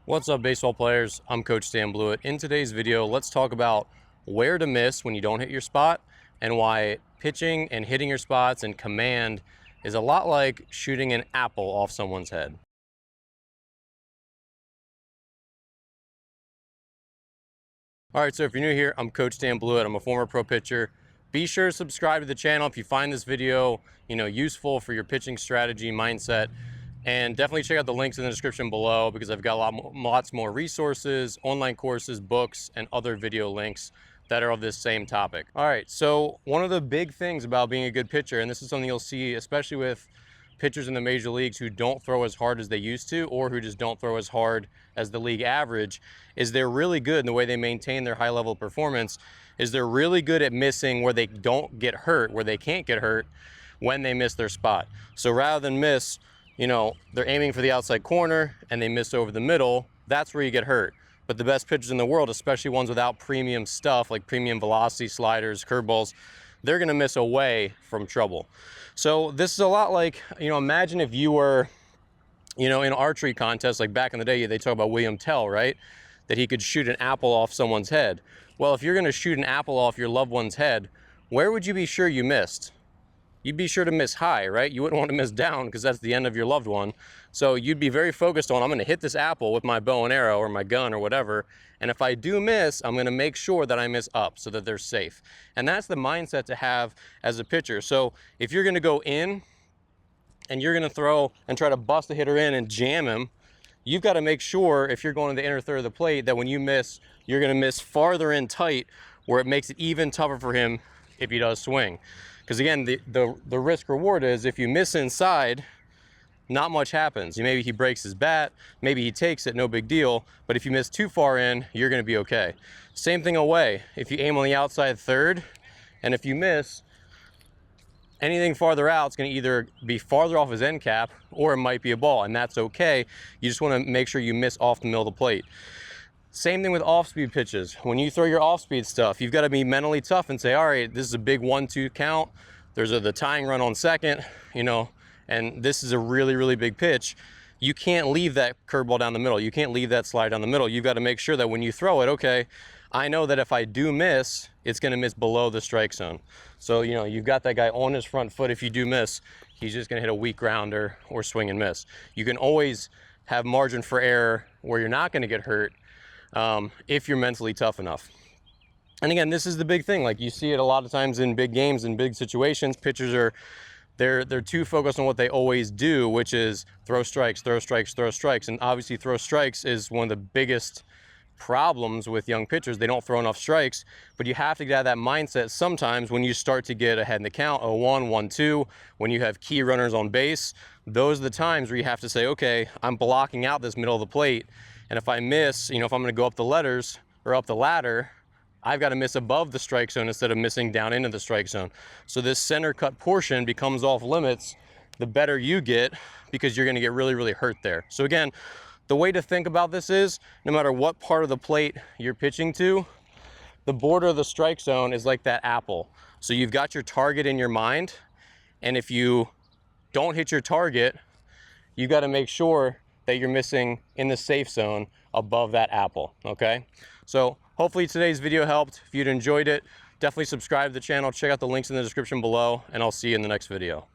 What's up, baseball players? I'm Coach Blewett. In today's video, let's talk about where to miss when you don't hit your spot and why pitching and hitting your spots and command is a lot like shooting an apple off someone's head. All right, so if you're new here, I'm Coach Blewett. I'm a former pro pitcher. Be sure to subscribe to the channel if you find this video, useful for your pitching strategy, mindset. And definitely check out the links in the description below because I've got lots more resources, online courses, books, and other video links that are of this same topic. All right, so one of the big things about being a good pitcher, and this is something you'll see especially with pitchers in the major leagues who don't throw as hard as they used to, or who just don't throw as hard as the league average, is they're really good in the way they maintain their high level performance, is they're really good at missing where they don't get hurt, where they can't get hurt when they miss their spot. So rather than miss, they're aiming for the outside corner and they miss over the middle, that's where you get hurt. But the best pitchers in the world, especially ones without premium stuff like premium velocity sliders, curveballs, they're gonna miss away from trouble. So this is a lot like, imagine if you were, in an archery contest, like back in the day, they talk about William Tell, right? That he could shoot an apple off someone's head. Well, if you're gonna shoot an apple off your loved one's head, where would you be sure you missed? You'd be sure to miss high, right? You wouldn't want to miss down because that's the end of your loved one. So you'd be very focused on, I'm going to hit this apple with my bow and arrow or my gun or whatever. And if I do miss, I'm going to make sure that I miss up so that they're safe. And that's the mindset to have as a pitcher. So if you're going to go in and you're going to throw and try to bust the hitter in and jam him, you've got to make sure if you're going to the inner third of the plate that when you miss, you're going to miss farther in tight where it makes it even tougher for him if he does swing. Because again, the risk reward is if you miss inside, not much happens. Maybe he breaks his bat, maybe he takes it, no big deal. But if you miss too far in, you're going to be okay. Same thing away. If you aim on the outside third, and if you miss, anything farther out is going to either be farther off his end cap or it might be a ball, and that's okay. You just want to make sure you miss off the middle of the plate. Same thing with off-speed pitches. When you throw your off-speed stuff, you've got to be mentally tough and say, all right, this is a big 1-2 count. There's the tying run on second, and this is a really, really big pitch. You can't leave that curveball down the middle. You can't leave that slide down the middle. You've got to make sure that when you throw it, okay, I know that if I do miss, it's going to miss below the strike zone. So, you've got that guy on his front foot. If you do miss, he's just going to hit a weak grounder or swing and miss. You can always have margin for error where you're not going to get hurt, if you're mentally tough enough. And again, this is the big thing. Like you see it a lot of times in big games, in big situations, pitchers they're too focused on what they always do, which is throw strikes, throw strikes, throw strikes. And obviously throw strikes is one of the biggest problems with young pitchers. They don't throw enough strikes, but you have to get out of that mindset sometimes when you start to get ahead in the count, 0-1, 1-2, when you have key runners on base. Those are the times where you have to say, okay, I'm blocking out this middle of the plate. And if I miss, if I'm going to go up the letters or up the ladder, I've got to miss above the strike zone instead of missing down into the strike zone. So this center cut portion becomes off limits the better you get because you're going to get really, really hurt there. So again, the way to think about this is no matter what part of the plate you're pitching to, the border of the strike zone is like that apple. So you've got your target in your mind. And if you don't hit your target, you've got to make sure that you're missing in the safe zone above that apple, okay? So hopefully today's video helped. If you'd enjoyed it, definitely subscribe to the channel, check out the links in the description below, and I'll see you in the next video.